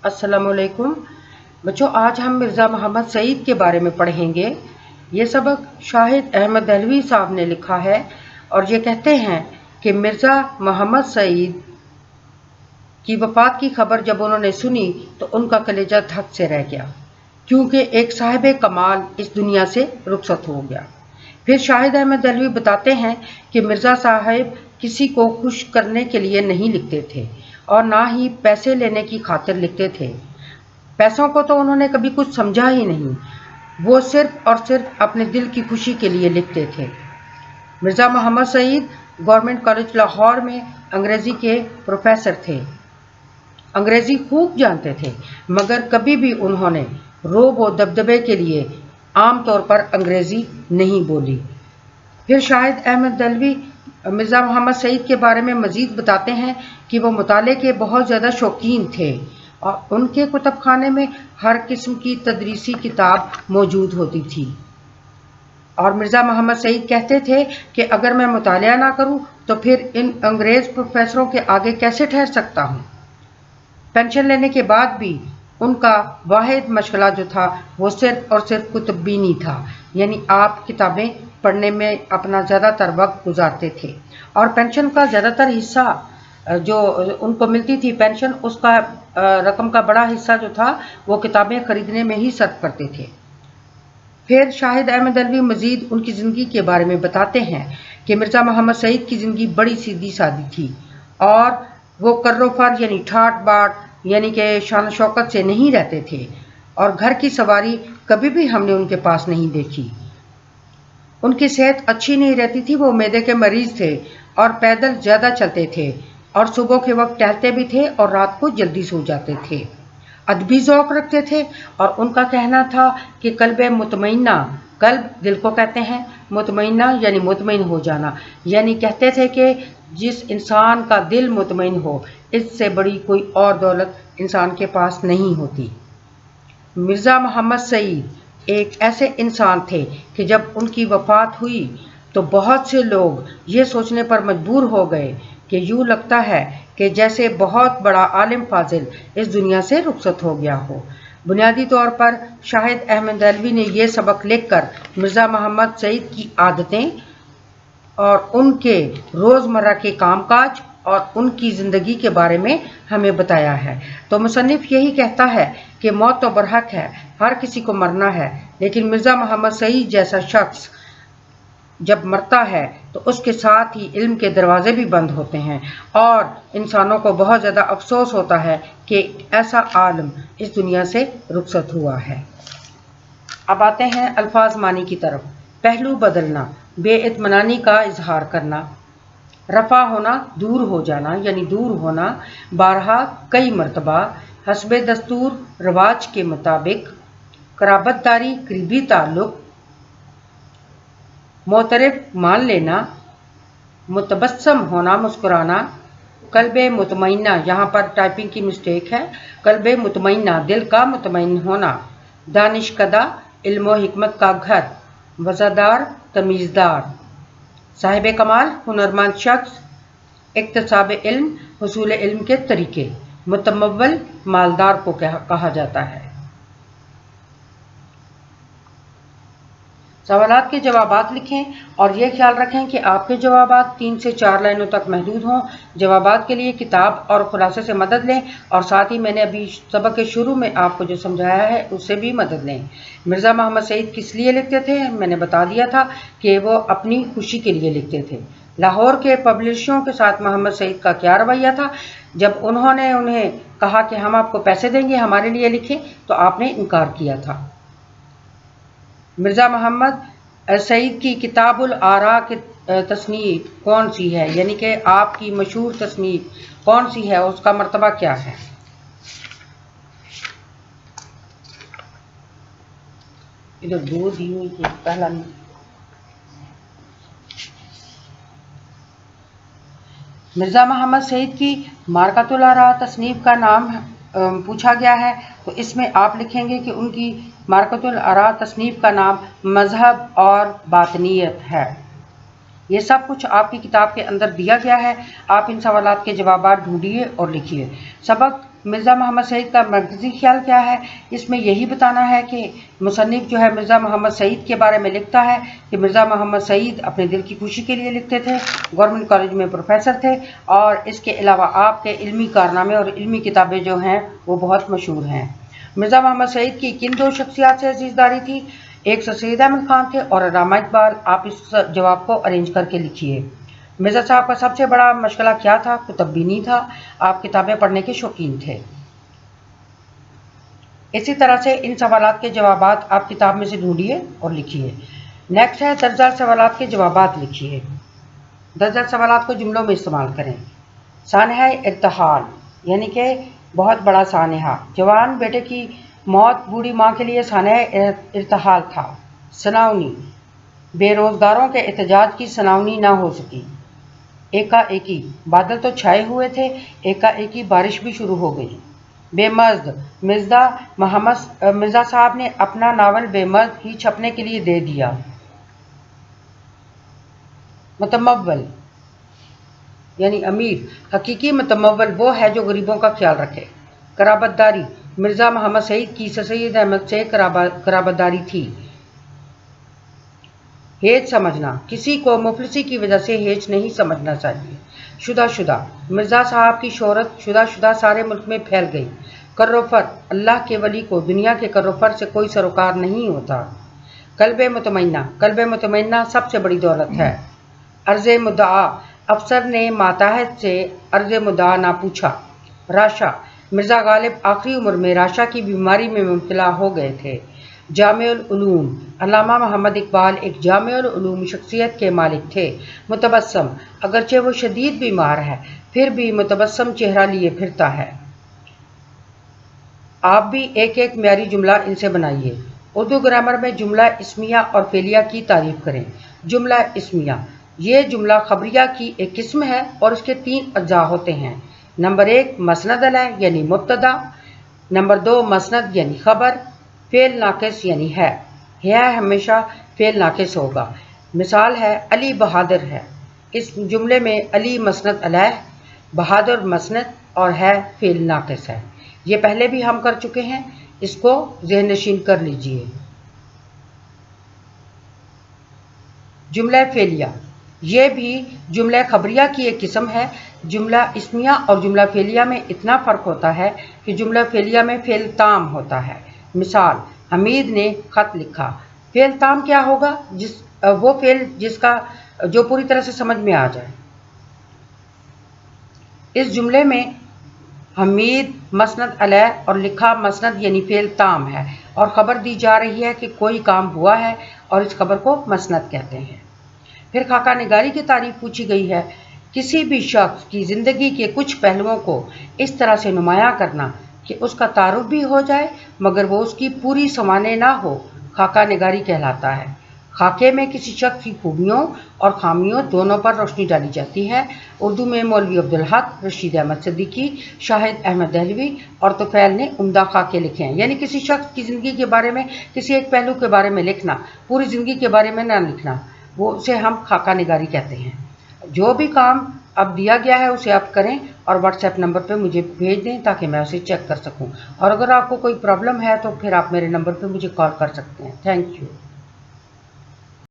السلام علیکم بچوں، آج ہم مرزا محمد سعید کے بارے میں پڑھیں گے۔ یہ سبق شاہد احمد دہلوی صاحب نے لکھا ہے اور یہ کہتے ہیں کہ مرزا محمد سعید کی وفات کی خبر جب انہوں نے سنی تو ان کا کلیجہ دھک سے رہ گیا، کیونکہ ایک صاحب کمال اس دنیا سے رخصت ہو گیا۔ پھر شاہد احمد دہلوی بتاتے ہیں کہ مرزا صاحب کسی کو خوش کرنے کے لیے نہیں لکھتے تھے اور نہ ہی پیسے لینے کی خاطر لکھتے تھے۔ پیسوں کو تو انہوں نے کبھی کچھ سمجھا ہی نہیں، وہ صرف اور صرف اپنے دل کی خوشی کے لیے لکھتے تھے۔ مرزا محمد سعید گورنمنٹ کالج لاہور میں انگریزی کے پروفیسر تھے۔ انگریزی خوب جانتے تھے، مگر کبھی بھی انہوں نے روب و دبدبے کے لیے عام طور پر انگریزی نہیں بولی۔ پھر شاہد احمد دہلوی مرزا محمد سعید کے بارے میں مزید بتاتے ہیں کہ وہ مطالعے کے بہت زیادہ شوقین تھے اور ان کے کتب خانے میں ہر قسم کی تدریسی کتاب موجود ہوتی تھی۔ اور مرزا محمد سعید کہتے تھے کہ اگر میں مطالعہ نہ کروں تو پھر ان انگریز پروفیسروں کے آگے کیسے ٹھہر سکتا ہوں۔ پینشن لینے کے بعد بھی ان کا واحد مشغلہ جو تھا وہ صرف اور صرف کتب بینی تھا، یعنی آپ کتابیں پڑھنے میں اپنا زیادہ تر وقت گزارتے تھے اور پینشن کا زیادہ تر حصہ جو ان کو ملتی تھی پینشن، اس کا رقم کا بڑا حصہ جو تھا وہ کتابیں خریدنے میں ہی صرف کرتے تھے۔ پھر شاہد احمد دہلوی مزید ان کی زندگی کے بارے میں بتاتے ہیں کہ مرزا محمد سعید کی زندگی بڑی سیدھی سادی تھی اور وہ کر و فر یعنی ٹھاٹ باٹ یعنی کہ شان و شوکت سے نہیں رہتے تھے، اور گھر کی سواری کبھی بھی ہم نے ان کے پاس نہیں دیکھی۔ ان کی صحت اچھی نہیں رہتی تھی، وہ معدے کے مریض تھے اور پیدل زیادہ چلتے تھے اور صبح کے وقت ٹہلتے بھی تھے اور رات کو جلدی سو جاتے تھے۔ ادبی ذوق رکھتے تھے اور ان کا کہنا تھا کہ قلب مطمئنہ، قلب دل کو کہتے ہیں، مطمئنہ یعنی مطمئن ہو جانا، یعنی کہتے تھے کہ جس انسان کا دل مطمئن ہو اس سے بڑی کوئی اور دولت انسان کے پاس نہیں ہوتی۔ مرزا محمد سعید ایک ایسے انسان تھے کہ جب ان کی وفات ہوئی تو بہت سے لوگ یہ سوچنے پر مجبور ہو گئے کہ یوں لگتا ہے کہ جیسے بہت بڑا عالم فاضل اس دنیا سے رخصت ہو گیا ہو۔ بنیادی طور پر شاہد احمد دہلوی نے یہ سبق لکھ کر مرزا محمد سعید کی عادتیں اور ان کے روزمرہ کے کام کاج اور ان کی زندگی کے بارے میں ہمیں بتایا ہے۔ تو مصنف یہی کہتا ہے کہ موت تو برحق ہے، ہر کسی کو مرنا ہے، لیکن مرزا محمد سعید جیسا شخص جب مرتا ہے تو اس کے ساتھ ہی علم کے دروازے بھی بند ہوتے ہیں اور انسانوں کو بہت زیادہ افسوس ہوتا ہے کہ ایسا عالم اس دنیا سے رخصت ہوا ہے۔ اب آتے ہیں الفاظ معنی کی طرف۔ پہلو بدلنا، بے اطمینانی کا اظہار کرنا، رفع ہونا، دور ہو جانا یعنی دور ہونا، بارہا کئی مرتبہ، حسب دستور رواج کے مطابق، قرابت داری قریبی تعلق، معترف مان لینا، متبسم ہونا مسکرانا، قلب مطمئنہ، یہاں پر ٹائپنگ کی مسٹیک ہے، قلب مطمئنہ دل کا مطمئن ہونا، دانشکدہ علم و حکمت کا گھر، وزادار تمیزدار، صاحب کمال ہنرمند شخص، اکتساب علم حصول علم کے طریقے، متمول مالدار کو کہا جاتا ہے۔ سوالات کے جوابات لکھیں اور یہ خیال رکھیں کہ آپ کے جوابات 3 سے 4 لائنوں تک محدود ہوں۔ جوابات کے لیے کتاب اور خلاصے سے مدد لیں اور ساتھ ہی میں نے ابھی سبق کے شروع میں آپ کو جو سمجھایا ہے اس سے بھی مدد لیں۔ مرزا محمد سعید کس لیے لکھتے تھے؟ میں نے بتا دیا تھا کہ وہ اپنی خوشی کے لیے لکھتے تھے۔ لاہور کے پبلشروں کے ساتھ محمد سعید کا کیا رویہ تھا؟ جب انہوں نے انہیں کہا کہ ہم آپ کو پیسے دیں گے ہمارے لیے لکھیں تو آپ نے انکار کیا تھا۔ مرزا محمد سعید کی کتاب الآراء کی تصنیف کون سی ہے، یعنی کہ آپ کی مشہور تصنیف کون سی ہے، اس کا مرتبہ کیا ہے؟ ادھر 2 دی ہوئی تھی، پہلا مرزا محمد سعید کی معرکۃ الآراء تصنیف کا نام پوچھا گیا ہے تو اس میں آپ لکھیں گے کہ ان کی معرکۃ الآراء تصنیف کا نام مذہب اور باطنیت ہے۔ یہ سب کچھ آپ کی کتاب کے اندر دیا گیا ہے، آپ ان سوالات کے جوابات ڈھونڈیے اور لکھیے۔ سبق مرزا محمد سعید کا مرکزی خیال کیا ہے؟ اس میں یہی بتانا ہے کہ مصنف جو ہے مرزا محمد سعید کے بارے میں لکھتا ہے کہ مرزا محمد سعید اپنے دل کی خوشی کے لیے لکھتے تھے، گورنمنٹ کالج میں پروفیسر تھے، اور اس کے علاوہ آپ کے علمی کارنامے اور علمی کتابیں جو ہیں وہ بہت مشہور ہیں۔ مرزا محمد سعید کی کن دو شخصیات سے عزیزداری تھی؟ ایک سر سید احمد خان تھے اور علامہ اقبال۔ آپ اس جواب کو ارینج کر کے لکھیے۔ مرزا صاحب کا سب سے بڑا مشغلہ کیا تھا؟ کتب بینی تھا۔ آپ کتابیں پڑھنے کے شوقین تھے۔ اسی طرح سے ان سوالات کے جوابات آپ کتاب میں سے ڈھونڈیے اور لکھیے۔ نیکسٹ ہے درج ذیل سوالات کے جوابات لکھیے۔ درج ذیل سوالات کو جملوں میں استعمال کریں۔ سانحہ ارتحال یعنی کہ بہت بڑا سانحہ، جوان بیٹے کی موت بوڑھی ماں کے لیے سانحہ ارتحال تھا۔ سناؤنی، بے روزگاروں کے احتجاج کی سناؤنی نہ ہو سکی۔ ایکا ایکی، بادل تو چھائے ہوئے تھے، ایکا ایکی بارش بھی شروع ہو گئی۔ بے مزد، مرزا صاحب نے اپنا ناول بے مزد ہی چھپنے کے لیے دے دیا۔ متمول یعنی امیر، حقیقی متمول وہ ہے جو غریبوں کا خیال رکھے۔ قرابت داری، مرزا محمد سعید کی سر سید احمد سے قرابت داری تھی۔ ہیچ سمجھنا، کسی کو مفلسی کی وجہ سے ہیچ نہیں سمجھنا چاہیے۔ شدہ شدہ، مرزا صاحب کی شہرت شدہ شدہ سارے ملک میں پھیل گئی۔ کروفر، اللہ کے ولی کو دنیا کے کروفر سے کوئی سروکار نہیں ہوتا۔ قلب مطمئنہ، قلب مطمئنہ سب سے بڑی دولت ہے۔ عرض مدعا، افسر نے ماتحت سے عرض مدعا نہ پوچھا۔ راشا، مرزا غالب آخری عمر میں راشا کی بیماری میں مبتلا ہو گئے تھے۔ جامع العلوم، علامہ محمد اقبال ایک جامع العلوم شخصیت کے مالک تھے۔ متبسم، اگرچہ وہ شدید بیمار ہے پھر بھی متبسم چہرہ لیے پھرتا ہے۔ آپ بھی ایک ایک معیاری جملہ ان سے بنائیے۔ اردو گرامر میں جملہ اسمیہ اور فعلیہ کی تعریف کریں۔ جملہ اسمیہ، یہ جملہ خبریہ کی ایک قسم ہے اور اس کے 3 اجزاء ہوتے ہیں۔ نمبر 1 مسند علیہ یعنی مبتدا، نمبر 2 مسند یعنی خبر، فعل ناقص یعنی ہے ہمیشہ فعل ناقص ہوگا۔ مثال ہے علی بہادر ہے۔ اس جملے میں علی مسند علیہ، بہادر مسند اور ہے فعل ناقص ہے۔ یہ پہلے بھی ہم کر چکے ہیں، اس کو ذہن نشین کر لیجئے۔ جملہ فعلیہ، یہ بھی جملہ خبریہ کی ایک قسم ہے۔ جملہ اسمیہ اور جملہ فعلیہ میں اتنا فرق ہوتا ہے کہ جملہ فعلیہ میں فعل تام ہوتا ہے۔ مثال، حمید نے خط لکھا۔ فعل تام کیا ہوگا؟ وہ فعل جو پوری طرح سے سمجھ میں آ جائے۔ اس جملے میں حمید مسند علیہ اور لکھا مسند یعنی فعل تام ہے اور خبر دی جا رہی ہے کہ کوئی کام ہوا ہے اور اس خبر کو مسند کہتے ہیں۔ پھر خاکہ نگاری کی تعریف پوچھی گئی ہے۔ کسی بھی شخص کی زندگی کے کچھ پہلوؤں کو اس طرح سے نمایاں کرنا کہ اس کا تعارف بھی ہو جائے مگر وہ اس کی پوری سوانح نہ ہو، خاکہ نگاری کہلاتا ہے۔ خاکے میں کسی شخص کی خوبیوں اور خامیوں دونوں پر روشنی ڈالی جاتی ہے۔ اردو میں مولوی عبدالحق، رشید احمد صدیقی، شاہد احمد دہلوی اور طفیل نے عمدہ خاکے لکھے ہیں۔ یعنی کسی شخص کی زندگی کے بارے میں کسی ایک پہلو کے بارے میں لکھنا، پوری زندگی کے بارے میں نہ لکھنا، وہ اسے ہم خاکہ نگاری کہتے ہیں۔ جو بھی کام اب دیا گیا ہے اسے آپ کریں اور واٹس ایپ نمبر پہ مجھے بھیج دیں تاکہ میں اسے چیک کر سکوں، اور اگر آپ کو کوئی پرابلم ہے تو پھر آپ میرے نمبر پہ مجھے کال کر سکتے ہیں۔ Thank you.